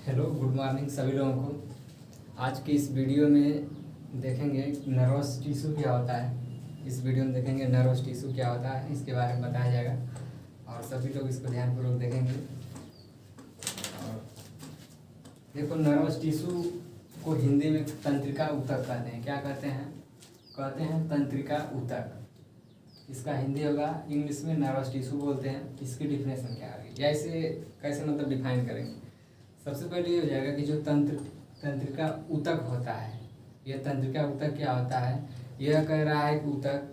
Hello good morning सभी लोगों को। आज की इस वीडियो में देखेंगे नर्वस टिश्यू क्या होता है। इस वीडियो में देखेंगे नर्वस टिश्यू क्या होता है, इसके बारे में बताया जाएगा और सभी लोग इसको ध्यानपूर्वक देखेंगे। और देखो, नर्वस टिश्यू को हिंदी में तंत्रिका ऊतक कहते हैं। क्या कहते हैं? कहते हैं तंत्रिका ऊतक। इसका हिंदी होगा, इंग्लिश में नर्वस टिश्यू बोलते हैं। इसकी डिफिनेशन क्या होगी या इसे कैसे मतलब डिफाइन करेंगे? सबसे पहले ये हो जाएगा कि जो तंत्रिका ऊतक होता है, यह तंत्रिका ऊतक क्या होता है? यह कह रहा है कि ऊतक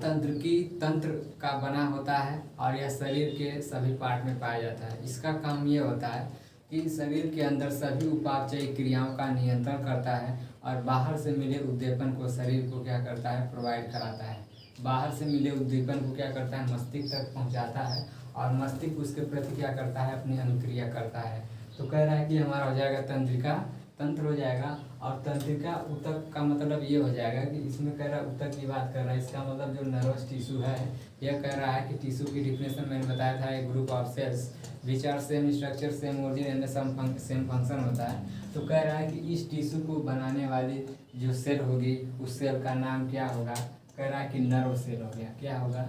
तंत्र का बना होता है और यह शरीर के सभी पार्ट में पाया जाता है। इसका काम ये होता है कि शरीर के अंदर सभी उपापचयी क्रियाओं का नियंत्रण करता है और बाहर से मिले उद्दीपन को शरीर को क्या करता है? प्रोवाइड कराता है। बाहर से मिले उद्दीपन को क्या करता है? मस्तिष्क तक पहुंचाता है और मस्तिष्क उसके प्रति क्या करता है? अपनी अनुक्रिया करता है। तो कह रहा है कि हमारा हो जाएगा तंत्रिका तंत्र हो जाएगा। और तंत्रिका ऊतक का मतलब ये हो जाएगा कि इसमें कह रहा है ऊतक की बात कर रहा है, इसका मतलब जो नर्वस टिश्यू है, यह कह रहा है कि टिश्यू की डिफिनेशन मैंने बताया था, एक group of cells which are same structure same origin and same function होता है। तो कह रहा है कि इस टिश्यू को बनाने वाली जो सेल होगी उस सेल का नाम क्या होगा? कह रहा है कि नर्व सेल हो गया। क्या होगा?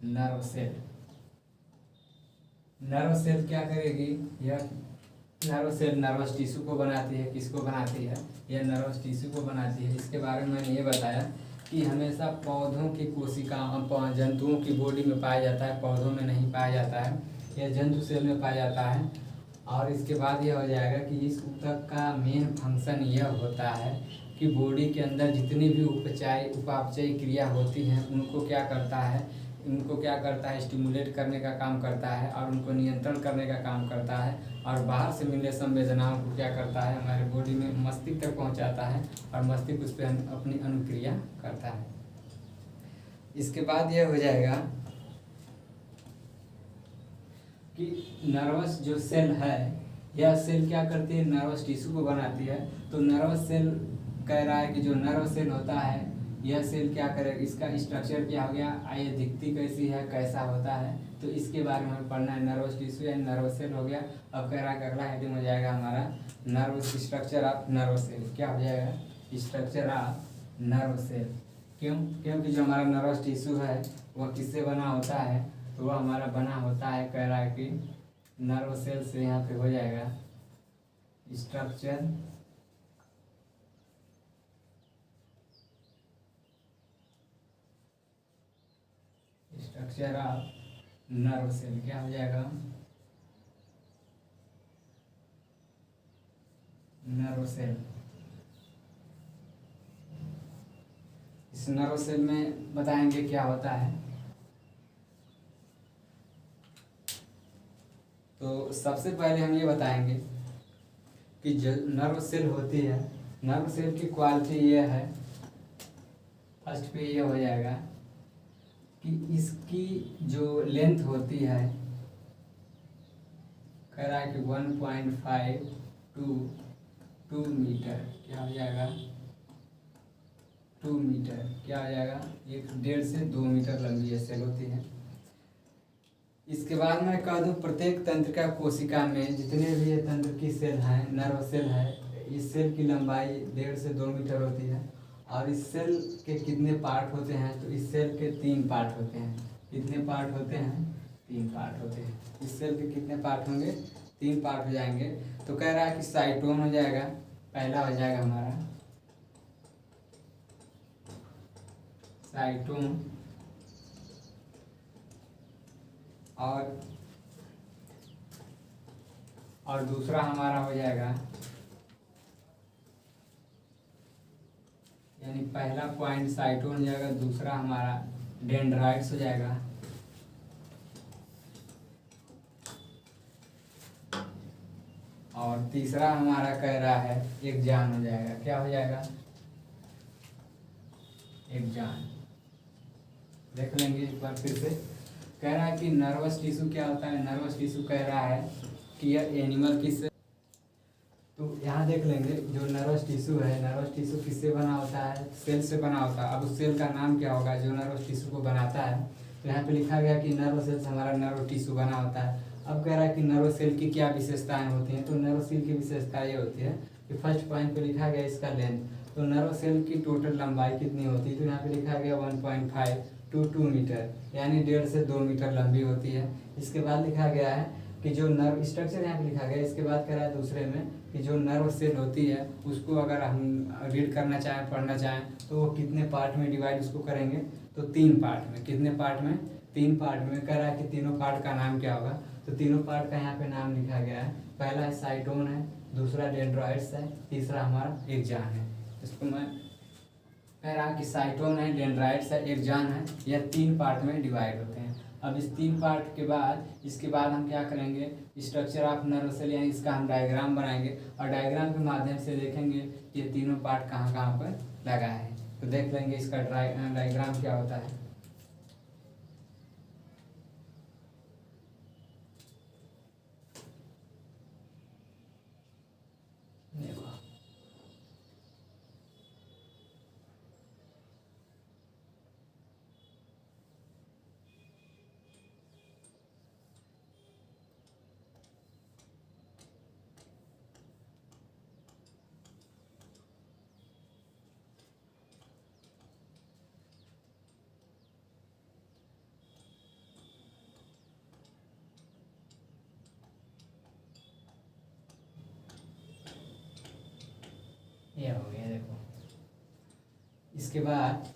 Nerve cell. नर्व सेल क्या करेगी? यह नर्व सेल नर्वस टिश्यू को बनाती है। किसको बनाती है? यह नर्वस टिश्यू को बनाती है। इसके बारे में मैंने ये बताया कि हमेशा पौधों की कोशिका जंतुओं की बॉडी में पाया जाता है, पौधों में नहीं पाया जाता है। यह जंतु सेल में पाया जाता है। और इसके बाद यह हो जाएगा कि इस ऊतक का मेन फंक्शन यह होता है कि बॉडी के अंदर जितनी भी उपापचयी क्रिया होती हैं उनको क्या करता है? स्टिमुलेट करने का काम करता है और उनको नियंत्रण करने का काम करता है। और बाहर से मिलने संवेदनाओं को क्या करता है? हमारे बॉडी में मस्तिष्क तक पहुंचाता है और मस्तिष्क उस पर अपनी अनुक्रिया करता है। इसके बाद यह हो जाएगा कि नर्वस जो सेल है, यह सेल क्या करती है? नर्वस टिश्यू को बनाती है। तो नर्वस सेल कह रहा है कि जो नर्व सेल होता है, यह सेल क्या करेगा? इसका स्ट्रक्चर क्या हो गया? आइए, दिखती कैसी है, कैसा होता है, तो इसके बारे में हमें पढ़ना है। नर्वस टिश्यू या नर्व सेल हो गया। अब कह रहा है कि अगला हेडिंग हो जाएगा हमारा nerve structure of nerve cell. क्या हो जाएगा? Structure of nerve cell. क्यों? क्योंकि जो हमारा नर्वस टिश्यू है वह किससे बना होता है? तो वह हमारा बना होता है, कह रहा है कि नर्व सेल से। यहाँ पे हो जाएगा स्ट्रक्चर ऑफ नर्व सेल। क्या हो जाएगा? Nerve cell. इस नर्व सेल में बताएंगे क्या होता है। तो सबसे पहले हम ये बताएंगे कि जो नर्व सेल होती है, नर्व सेल की क्वालिटी ये है। फर्स्ट पे ये हो जाएगा कि इसकी जो लेंथ होती है, कह रहा है कि 1.5 to 2 मीटर। क्या हो जाएगा? 2 मीटर। क्या हो जाएगा? 1.5 से 2 मीटर लंबी ये सेल होती है। इसके बाद मैं कह दूं, प्रत्येक तंत्रिका कोशिका में जितने भी ये तंत्र की सेल हैं, नर्व सेल है, इस सेल की लंबाई 1.5 से 2 मीटर होती है। और इस सेल के कितने पार्ट होते हैं? तो इस सेल के 3 पार्ट होते हैं। कितने पार्ट होते हैं? 3 पार्ट होते हैं। इस सेल के कितने पार्ट होंगे? 3 पार्ट हो जाएंगे। तो कह रहा है कि साइटोन हो जाएगा, पहला हो जाएगा हमारा साइटोन। और दूसरा हमारा हो जाएगा, यानी पहला पॉइंट साइटोन हो जाएगा, दूसरा हमारा डेंड्राइट्स हो जाएगा, और तीसरा हमारा कह रहा है एक्जान हो जाएगा। क्या हो जाएगा? एक्जान। देख लेंगे एक बार फिर से। कह रहा है कि नर्वस टिश्यू क्या होता है? नर्वस टिश्यू कह रहा है कि यह एनिमल किस, तो यहाँ देख लेंगे जो नर्वस टिश्यू है, नर्वस टिश्यू किससे बना होता है? सेल से बना होता है। अब उस सेल का नाम क्या होगा जो नर्वस टिश्यू को बनाता है? तो यहाँ पे लिखा गया कि नर्व सेल से हमारा नर्व टिश्यू बना होता है। अब कह रहा है कि नर्व सेल की क्या विशेषताएं होती हैं। तो नर्व सेल की विशेषता ये होती है कि फर्स्ट पॉइंट पे लिखा गया इसका लेंथ। तो नर्व सेल की टोटल लंबाई कितनी होती है, तो यहाँ पे लिखा गया 1.5 to 2 मीटर, यानी 1.5 से 2 मीटर लंबी होती है। इसके बाद लिखा गया है कि जो नर्व स्ट्रक्चर यहाँ पे लिखा गया, इसके बाद कह रहा है दूसरे में कि जो नर्व सेल होती है उसको अगर हम रीड करना चाहें, पढ़ना चाहें, तो वो कितने पार्ट में डिवाइड उसको करेंगे, तो 3 पार्ट में। कितने पार्ट में? 3 पार्ट में। कह रहा है कि तीनों पार्ट का नाम क्या होगा, तो तीनों पार्ट का यहाँ पे नाम लिखा गया है। पहला है साइटोन है, दूसरा डेंड्राइट्स है, तीसरा हमारा एक्जान है। इसको मैं कह रहा कि साइटोन है, डेंड्राइट्स है, एक्जान है, यह 3 पार्ट में डिवाइड होते हैं। अब इस 3 पार्ट के बाद इसके बाद हम क्या करेंगे, स्ट्रक्चर ऑफ नर्व सेल, यानी इसका हम डायग्राम बनाएंगे और डायग्राम के माध्यम से देखेंगे कि ये तीनों पार्ट कहाँ कहाँ पर लगा है। तो देख लेंगे इसका डायग्राम क्या होता है। ये हो गया, देखो। इसके बाद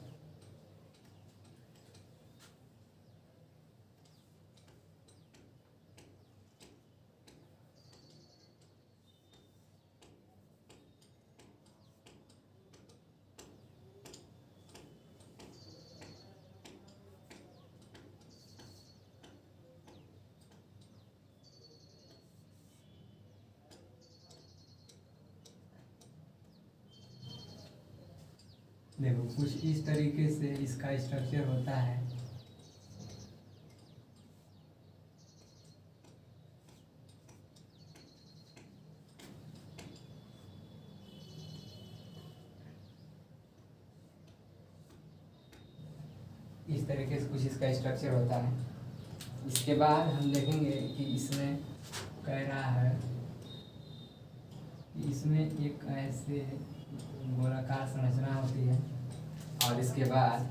देखो कुछ इस तरीके से इसका स्ट्रक्चर होता है। इस तरीके से कुछ इसका स्ट्रक्चर होता है। इसके बाद हम देखेंगे कि इसमें कह रहा है कि इसमें एक ऐसे गोलाकार संरचना होती है और इसके बाद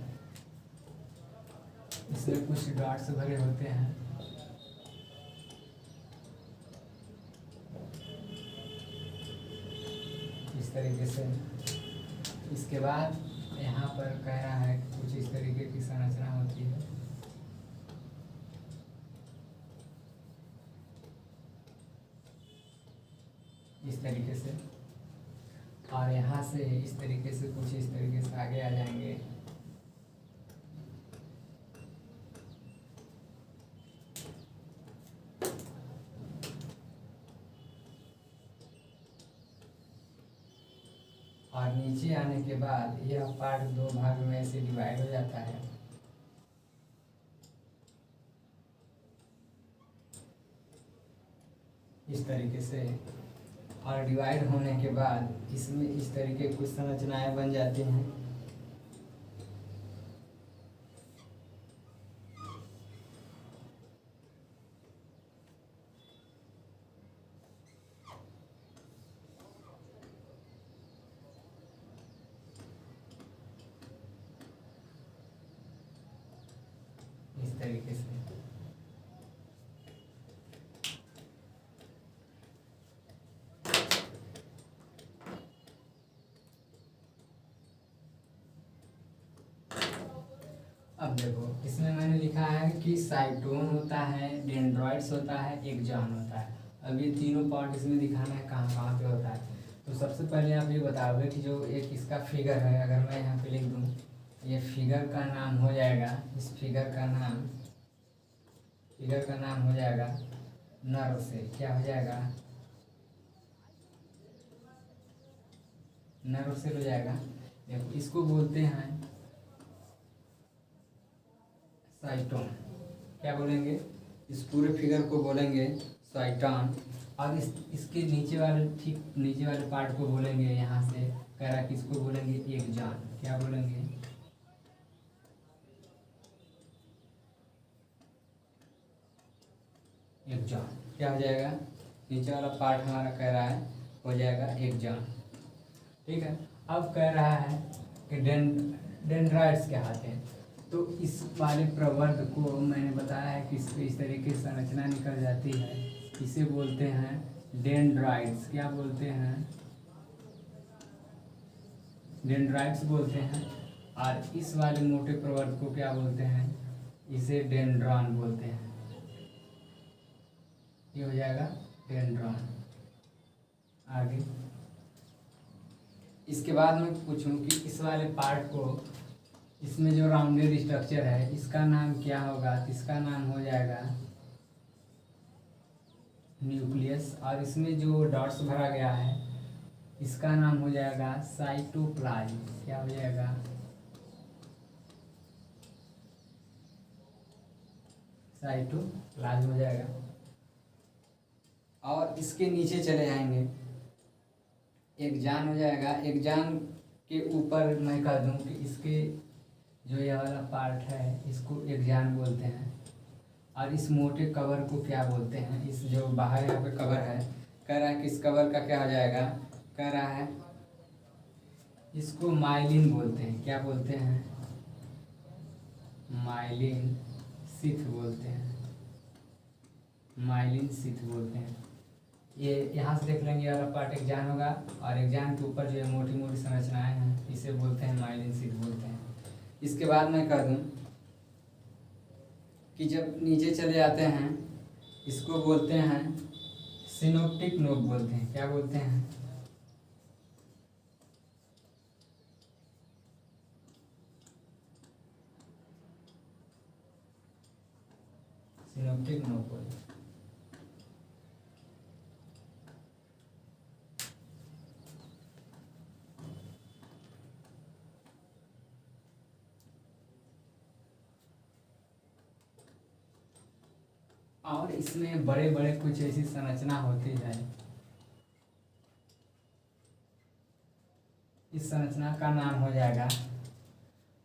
इसमें कुछ डॉट्स भरे होते हैं। इस तरीके से। इसके बाद यहाँ पर कह रहा है कि कुछ इस तरीके की संरचना होती है। इस तरीके से, और यहाँ से इस तरीके से कुछ इस तरीके से आगे आ जाएंगे। और नीचे आने के बाद यह पार्ट 2 भाग में ऐसे डिवाइड हो जाता है। इस तरीके से। और डिवाइड होने के बाद इसमें इस तरीके कुछ संरचनाएं बन जाती हैं। इस तरीके से। अब देखो इसमें मैंने लिखा है कि साइटोन होता है, डेंड्रॉइड्स होता है, एक्जान होता है। अब ये तीनों पार्ट इसमें दिखाना है कहाँ कहाँ पे होता है। तो सबसे पहले आप ये बताओगे कि जो एक इसका फिगर है, अगर मैं यहाँ पे लिख दूँ, ये फिगर का नाम हो जाएगा, इस फिगर का नाम हो जाएगा नर्व सेल। क्या हो जाएगा? नर्व सेल हो जाएगा। देखो इसको बोलते हैं साइटोन। क्या बोलेंगे? इस पूरे फिगर को बोलेंगे साइटोन। और इसके नीचे वाले, ठीक नीचे वाले पार्ट को बोलेंगे, यहाँ से कह रहा कि इसको बोलेंगे एक्जान। क्या बोलेंगे? एक्सॉन। क्या हो जाएगा, नीचे वाला पार्ट हमारा कह रहा है हो जाएगा एक्सॉन। ठीक है, अब कह रहा है कि डेंड्राइट्स क्या आते हैं। तो इस वाले प्रवर्ग को मैंने बताया है कि इस तरीके से संरचना निकल जाती है, इसे बोलते हैं डेंड्राइट्स। क्या बोलते हैं, डेंड्राइट्स बोलते हैं। और इस वाले मोटे प्रवर्ग को क्या बोलते हैं, इसे डेंड्रॉन बोलते हैं। ये हो जाएगा डेंड्रॉन। आगे इसके बाद मैं पूछूं कि इस वाले पार्ट को, इसमें जो राउंडेड स्ट्रक्चर है इसका नाम क्या होगा, तो इसका नाम हो जाएगा न्यूक्लियस। और इसमें जो डॉट्स भरा गया है इसका नाम हो जाएगा साइटोप्लाज्म। क्या हो जाएगा, साइटोप्लाज्म हो जाएगा। और इसके नीचे चले जाएंगे, एक्सॉन हो जाएगा। एक्सॉन के ऊपर मैं कह दूं कि इसके जो यह वाला पार्ट है इसको एक्सॉन बोलते हैं। और इस मोटे कवर को क्या बोलते हैं, इस जो बाहर यहाँ पे कवर है, कह रहा है कि इस कवर का क्या हो जाएगा, कह रहा है इसको माइलिन बोलते हैं। क्या बोलते हैं, माइलिन शीथ बोलते हैं, माइलिन शीथ बोलते हैं। ये यहाँ से देख लेंगे, ये वाला पार्ट एक्सॉन होगा और एक्सॉन के ऊपर जो मोटी मोटी संरचनाएं हैं इसे बोलते हैं माइलिन शीथ बोलते हैं। इसके बाद मैं कह दूं कि जब नीचे चले जाते हैं इसको बोलते हैं सिनोप्टिक नोब बोलते हैं। क्या बोलते हैं, सिनोप्टिक नोब बोलते हैं। और इसमें बड़े बड़े कुछ ऐसी संरचना होती है, इस संरचना का नाम हो जाएगा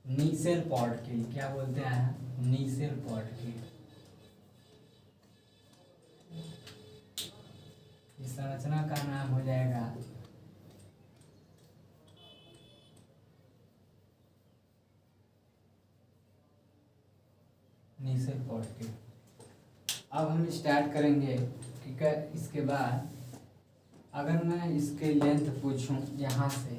नीसेल पॉटकिल। क्या बोलते हैं, नीसेल पॉटकिल। इस संरचना का नाम हो जाएगा नीसेल पॉटकिल। अब हम स्टार्ट करेंगे। ठीक है, इसके बाद अगर मैं इसके लेंथ पूछूं यहाँ से,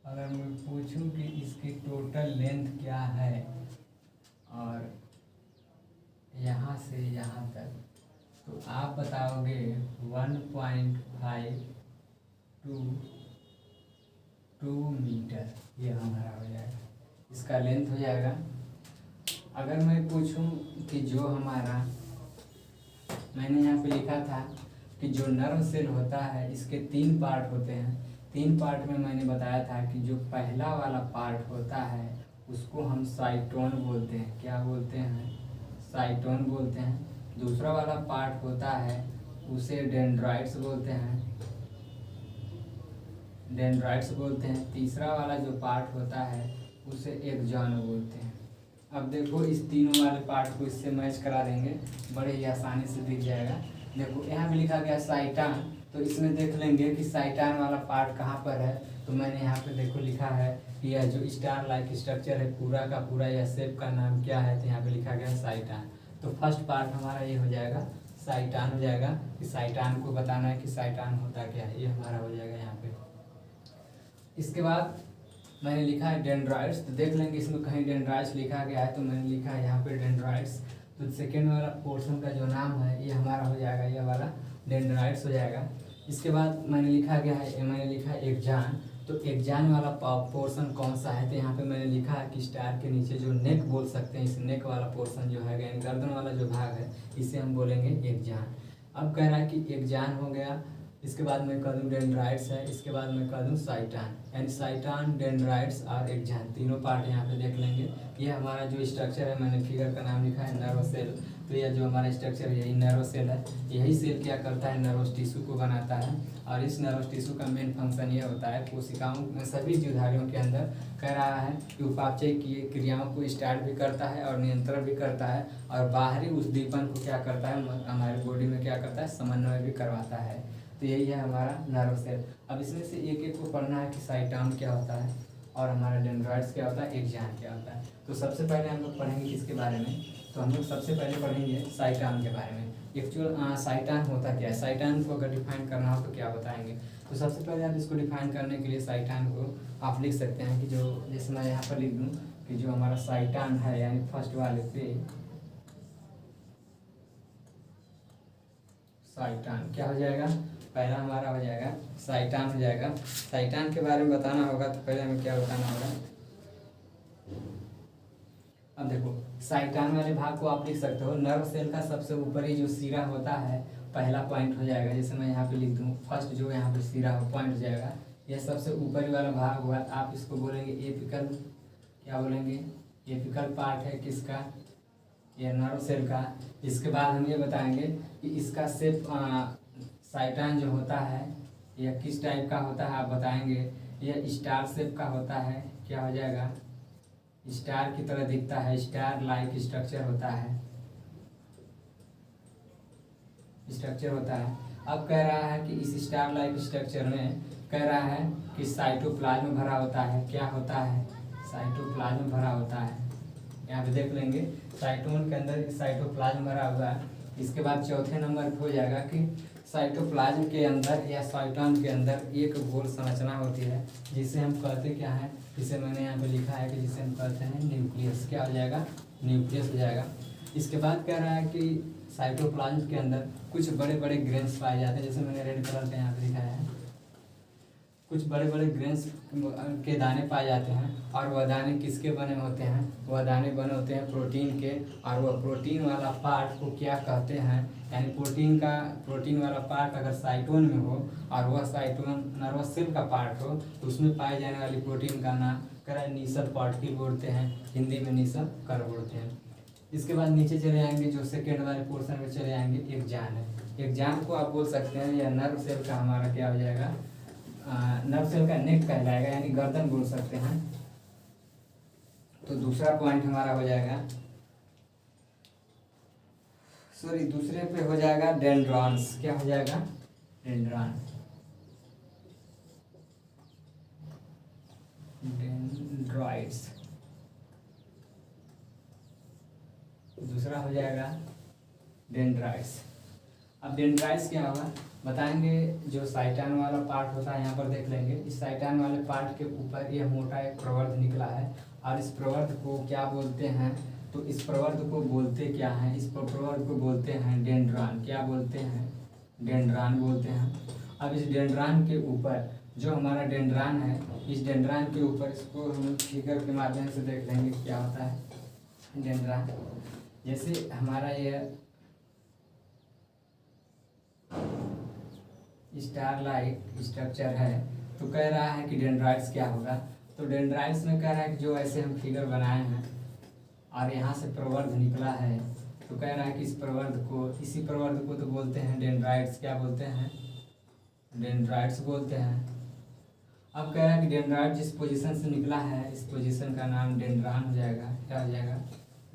अगर मैं पूछूं कि इसकी टोटल लेंथ क्या है और यहाँ से यहाँ तक, तो आप बताओगे 1.5 to 2 मीटर, ये हमारा हो जाएगा, इसका लेंथ हो जाएगा। अगर मैं पूछूं कि जो हमारा, मैंने यहाँ पे लिखा था कि जो नर्व सेल होता है इसके 3 पार्ट होते हैं। 3 पार्ट में मैंने बताया था कि जो पहला वाला पार्ट होता है उसको हम साइटोन बोलते हैं। क्या बोलते हैं, साइटोन बोलते हैं। दूसरा वाला पार्ट होता है उसे डेंड्राइट्स बोलते हैं, डेंड्राइट्स बोलते हैं। तीसरा वाला जो पार्ट होता है उसे एक्सॉन बोलते हैं। अब देखो इस तीनों वाले पार्ट को इससे मैच करा देंगे, बड़े ही आसानी से दिख जाएगा। देखो यहाँ पे लिखा गया साइटान, तो इसमें देख लेंगे कि साइटान वाला पार्ट कहाँ पर है। तो मैंने यहाँ पे देखो लिखा है कि यह जो स्टार लाइक स्ट्रक्चर है पूरा का पूरा, यह शेप का नाम क्या है, तो यहाँ पे लिखा गया साइटान। तो फर्स्ट पार्ट हमारा ये हो जाएगा साइटान हो जाएगा, कि साइटान को बताना है कि साइटान होता क्या है, ये हमारा हो जाएगा यहाँ पे। इसके बाद मैंने लिखा है डेंड्राइट्स, तो देख लेंगे इसमें कहीं डेंड्राइट्स लिखा गया है, तो मैंने लिखा है यहाँ पे डेंड्राइट्स। तो सेकेंड वाला पोर्शन का जो नाम है ये हमारा हो जाएगा, ये वाला डेंड्राइट्स हो जाएगा। इसके बाद मैंने लिखा गया है, मैंने लिखा है एक्सॉन। तो एक्सॉन वाला पोर्शन कौन सा है, तो यहाँ पे मैंने लिखा है कि स्टार के नीचे जो नेक बोल सकते हैं, इस नेक वाला पोर्शन जो है, यानी गर्दन वाला जो भाग है, इसे हम बोलेंगे एक्सॉन। अब कह रहा है कि एक्सॉन हो गया, इसके बाद मैं कह दूँ डेंड्राइट्स है, इसके बाद मैं कह दूँ साइटान, यानी साइटान, डेंड्राइट्स और एक्सॉन तीनों पार्ट यहाँ पे देख लेंगे। ये हमारा जो स्ट्रक्चर है, मैंने फिगर का नाम लिखा है नर्व सेल, तो यह जो हमारा स्ट्रक्चर है यही नर्व सेल है। यही सेल क्या करता है, नर्वस टिश्यू को बनाता है। और इस नर्वस टिश्यू का मेन फंक्शन ये होता है कोशिकाओं में सभी जीवधारियों के अंदर कह रहा है कि उपापचय की क्रियाओं को स्टार्ट भी करता है और नियंत्रण भी करता है, और बाहरी उद्दीपन को क्या करता है, हमारे बॉडी में क्या करता है, समन्वय भी करवाता है। तो यही है हमारा नर्व सेल। अब इसमें से एक एक को पढ़ना है कि साइटोन क्या होता है और हमारा डेंड्राइट्स क्या होता है, एक्सॉन क्या होता है। तो सबसे पहले हम लोग पढ़ेंगे किसके बारे में, तो हम लोग सबसे पहले पढ़ेंगे साइटोन के बारे में। एक्चुअल साइटोन होता क्या है, साइटोन को अगर डिफाइन करना हो तो क्या बताएंगे। तो सबसे पहले आप इसको डिफाइन करने के लिए साइटोन को आप लिख सकते हैं कि जो, जैसे मैं यहाँ पर लिख दूँ कि जो हमारा साइटोन है, यानी फर्स्ट वाले पे साइटोन क्या हो जाएगा, पहला हमारा हो जाएगा साइटोन हो जाएगा। साइटोन के बारे में बताना होगा तो पहले हमें क्या बताना होगा। अब देखो साइटोन वाले भाग को आप लिख सकते हो, नर्व सेल का सबसे ऊपरी जो सिरा होता है पहला पॉइंट हो जाएगा। जैसे मैं यहाँ पे लिख दूँ फर्स्ट जो यहाँ पे सिरा हो पॉइंट हो जाएगा, यह सबसे ऊपरी वाला भाग हुआ। आप इसको बोलेंगे एपिकल, क्या बोलेंगे, एपिकल पार्ट है किसका, यह नर्व सेल का। इसके बाद हम ये बताएंगे कि इसका शेप साइटोन जो होता है यह किस टाइप का होता है, आप बताएंगे। यह स्टार शेप का होता है, क्या हो जाएगा, स्टार की तरह दिखता है, स्टार लाइक स्ट्रक्चर होता है, स्ट्रक्चर होता है। अब कह रहा है कि इस स्टार लाइक स्ट्रक्चर में कह रहा है कि साइटोप्लाज्म भरा होता है, क्या होता है, साइटोप्लाज्म भरा होता है। यहाँ पे देख लेंगे साइटोन के अंदर साइटोप्लाज्म भरा हुआ है। इसके बाद चौथे नंबर पे हो जाएगा कि साइटोप्लाज्म के अंदर या साइटोन के अंदर एक गोल संरचना होती है जिसे हम कहते क्या है, जिसे मैंने यहाँ पे लिखा है कि जिसे हम कहते हैं न्यूक्लियस, क्या हो जाएगा, न्यूक्लियस हो जाएगा। इसके बाद कह रहा है कि साइटोप्लाज्म के अंदर कुछ बड़े बड़े ग्रेन्स पाए जाते हैं, जैसे मैंने रेड कलर का यहाँ पे दिखाया है, कुछ बड़े बड़े ग्रेन्स के दाने पाए जाते हैं। और वह दाने किसके बने होते हैं, वह दाने बने होते हैं प्रोटीन के। और वह प्रोटीन वाला पार्ट को क्या कहते हैं, यानी प्रोटीन वाला पार्ट अगर साइटोन में हो और वह साइटोन नर्वस सेल का पार्ट हो तो उसमें पाए जाने वाली प्रोटीन का नाम कह नीसल पार्टिकल बोलते हैं, हिंदी में नीसल कर बोलते हैं। इसके बाद नीचे चले आएंगे, जो सेकेंड वाले पोर्शन में चले आएंगे, एक्सॉन है। एक्सॉन को आप बोल सकते हैं या नर्व सेल का हमारा क्या हो जाएगा, नर्व सेल का नेक कहलाएगा, यानी गर्दन बोल सकते हैं। तो दूसरा पॉइंट हमारा हो जाएगा, सॉरी दूसरे पे हो जाएगा डेंड्रॉन्स, क्या हो जाएगा, डेंड्रॉन, डेंड्रॉइड्स। दूसरा हो जाएगा डेंड्राइट्स। अब डेंड्राइट्स क्या होगा बताएंगे। जो साइटोन वाला पार्ट होता है यहाँ पर देख लेंगे, इस साइटोन वाले पार्ट के ऊपर यह मोटा एक प्रवर्ध निकला है और इस प्रवर्ध को क्या बोलते हैं, तो इस प्रवर्ध को बोलते क्या हैं, इस प्रवर्ध को बोलते हैं डेंड्रॉन, क्या बोलते हैं, डेंड्रॉन बोलते हैं। अब इस डेंड्रॉन के ऊपर जो हमारा डेंड्रॉन है, इस डेंड्रॉन के ऊपर इसको हम फिगर के माध्यम से देख लेंगे क्या होता है डेंड्रॉन। जैसे हमारा यह स्टार लाइक स्ट्रक्चर है, तो कह रहा है कि डेंड्राइट्स क्या होगा। तो डेंड्राइट्स में कह रहा है कि जो ऐसे हम फिगर बनाए हैं और यहाँ से प्रवर्ध निकला है, तो कह रहा है कि इस प्रवर्ध को, इसी प्रवर्ध को तो बोलते हैं डेंड्राइट्स, क्या बोलते हैं, डेंड्राइट्स बोलते हैं। अब कह रहा है कि डेंड्राइट जिस पोजीशन से निकला है, इस पोजीशन का नाम डेंड्रॉन हो जाएगा, क्या हो जाएगा,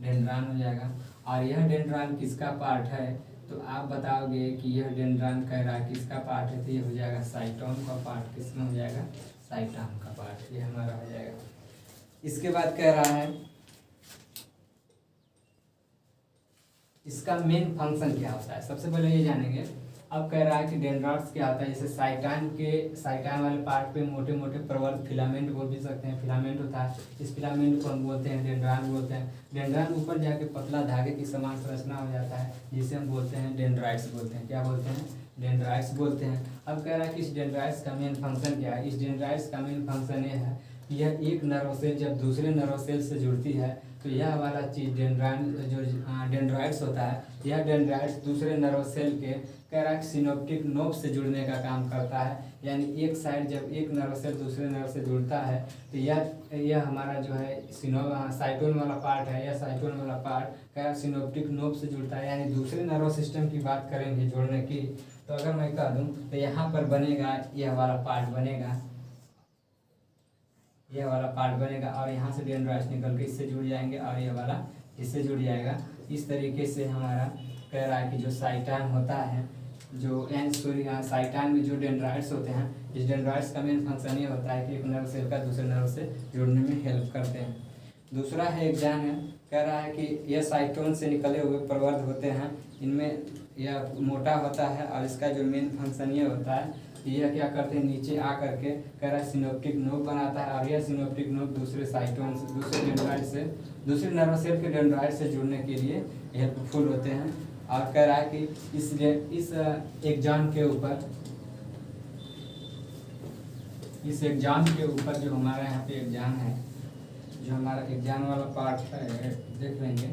डेंड्रॉन हो जाएगा। और यह डेंड्रॉन किसका पार्ट है, तो आप बताओगे कि यह डेंड्रॉन कह रहा है किसका पार्ट है, तो ये हो जाएगा साइटोन का पार्ट, किसमें हो जाएगा, साइटोन का पार्ट, ये हमारा हो जाएगा। इसके बाद कह रहा है इसका मेन फंक्शन क्या होता है, सबसे पहले ये जानेंगे। अब कह रहा है कि डेंड्राइट्स क्या होता है, जैसे साइटोन वाले पार्ट पे मोटे मोटे प्रवर्ध फिलामेंट बोल भी सकते हैं, फिलामेंट होता है, इस फिलामेंट को हम बोलते हैं डेंड्रॉन बोलते हैं। डेंड्रॉन ऊपर जाके पतला धागे की समान संरचना हो जाता है जिसे हम बोलते हैं डेंड्राइट्स बोलते हैं, क्या बोलते हैं, डेंड्राइट्स बोलते हैं। अब कह रहा है कि इस डेंड्राइट्स का मेन फंक्शन क्या है, इस डेंड्राइट्स का मेन फंक्शन ये है कि यह एक नर्व सेल जब दूसरे नर्व सेल से जुड़ती है तो यह वाला चीज़ डेंड्राइट्स होता है, यह डेंड्राइट्स दूसरे नर्व सेल के कह रहा है सिनोप्टिक नोब से जुड़ने का काम करता है। यानी एक साइड जब एक नर्व सेल दूसरे नर्व से जुड़ता है तो यह हमारा जो है साइटोन वाला पार्ट है, यह साइटोन वाला पार्ट कह रहा है सिनोप्टिक नोब से जुड़ता है। यानी दूसरे नर्व सिस्टम की बात करेंगे जोड़ने की, तो अगर मैं कह दूँ तो यहाँ पर बनेगा यह वाला पार्ट बनेगा, यह वाला पार्ट बनेगा और यहाँ से डेंड्राइट्स निकल के इससे जुड़ जाएंगे और यह वाला इससे जुड़ जाएगा। इस तरीके से हमारा कह रहा है कि जो साइटान होता है, जो साइटान में जो डेंड्राइट्स होते हैं, इस डेंड्राइट्स का मेन फंक्शन ये होता है कि एक नर्व सेल का दूसरे नर्व से जुड़ने में हेल्प करते हैं। दूसरा है एग्जाम है, कह रहा है कि यह साइटोन से निकले हुए प्रवर्ध होते हैं, इनमें यह मोटा होता है और इसका जो मेन फंक्शन ये होता है यह क्या करते हैं नीचे आ करके कह रहा है सिनोप्टिक नोब बनाता है और यह सिनोप्टिक नोब दूसरे साइटोन से दूसरे डेंड्राइट से दूसरे नर्व सेल के डेंड्राइट से जुड़ने के लिए हेल्पफुल होते हैं। और कह रहा है कि इस एग्जाम के ऊपर जो हमारा यहाँ पे एग्जाम है, जो हमारा एग्जाम वाला पार्ट है देख लेंगे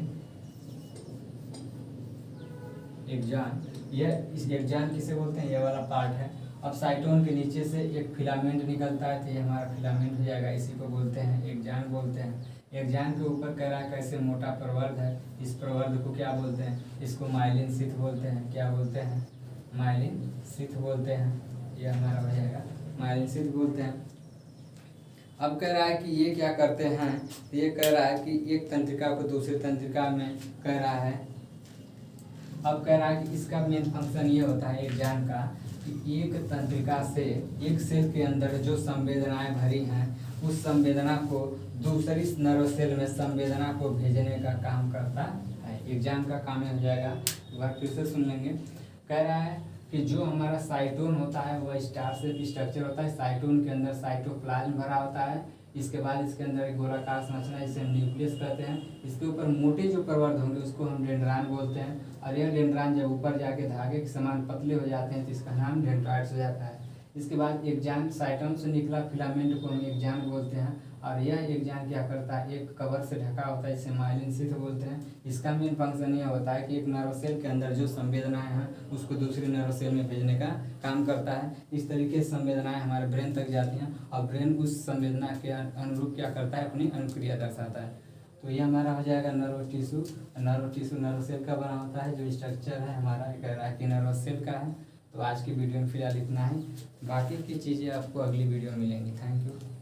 एग्जाम, यह इस एग्जाम किसे बोलते हैं, यह वाला पार्ट है। अब साइटोन के नीचे से एक फिलामेंट निकलता है तो ये हमारा फिलामेंट हो जाएगा, इसी को बोलते हैं एग्जाम बोलते हैं। एग्जाम के ऊपर कह रहा है कैसे मोटा प्रवर्ध है, इस प्रवर्ध को क्या बोलते हैं, इसको माइलिन शीथ बोलते हैं। क्या बोलते हैं, माइलिन शीथ बोलते हैं, ये हमारा हो जाएगा माइलिन शीथ बोलते हैं। अब कह रहा है कि ये क्या करते हैं, ये कह रहा है कि एक तंत्रिका को दूसरी तंत्रिका में कह रहा है, अब कह रहा है कि इसका मेन फंक्शन ये होता है एग्जाम का कि एक तंत्रिका से एक सेल के अंदर जो संवेदनाएं भरी हैं उस संवेदना को दूसरी नर्व सेल में संवेदना को भेजने का काम करता है। एग्जाम का काम हो जाएगा, एक बार फिर से सुन लेंगे। कह रहा है कि जो हमारा साइटोन होता है वह स्टार शेप स्ट्रक्चर होता है, साइटोन के अंदर साइटोप्लाज्म भरा होता है, इसके बाद इसके अंदर एक गोलाकार संरचना जिसे हम न्यूक्लियस कहते हैं, इसके ऊपर मोटे जो प्रवर्ध होंगे उसको हम डेंड्रान बोलते हैं और यह डेंड्रान जब ऊपर जाके धागे के समान पतले हो जाते हैं तो इसका नाम डेंड्राइट्स हो जाता है। इसके बाद एग्जाम साइटोन से निकला फिलामेंट को हम एग्जाम बोलते हैं और यह एग्जाम क्या करता है, एक कवर से ढका होता है इसे माइलिन शीथ बोलते हैं। इसका मेन फंक्शन यह होता है कि एक नर्व सेल के अंदर जो संवेदनाएं हैं उसको दूसरी नर्व सेल में भेजने का काम करता है। इस तरीके से संवेदनाएं हमारे ब्रेन तक जाती हैं और ब्रेन उस संवेदना के अनुरूप क्या करता है, अपनी अनुक्रिया दर्शाता है। तो ये हमारा हो जाएगा नर्व टिश्यू। नर्व सेल का बना होता है, जो स्ट्रक्चर है हमारा कह रहा है कि नर्व सेल का है। तो आज की वीडियो में फिलहाल इतना ही, बाकी की चीज़ें आपको अगली वीडियो में मिलेंगी। Thank you.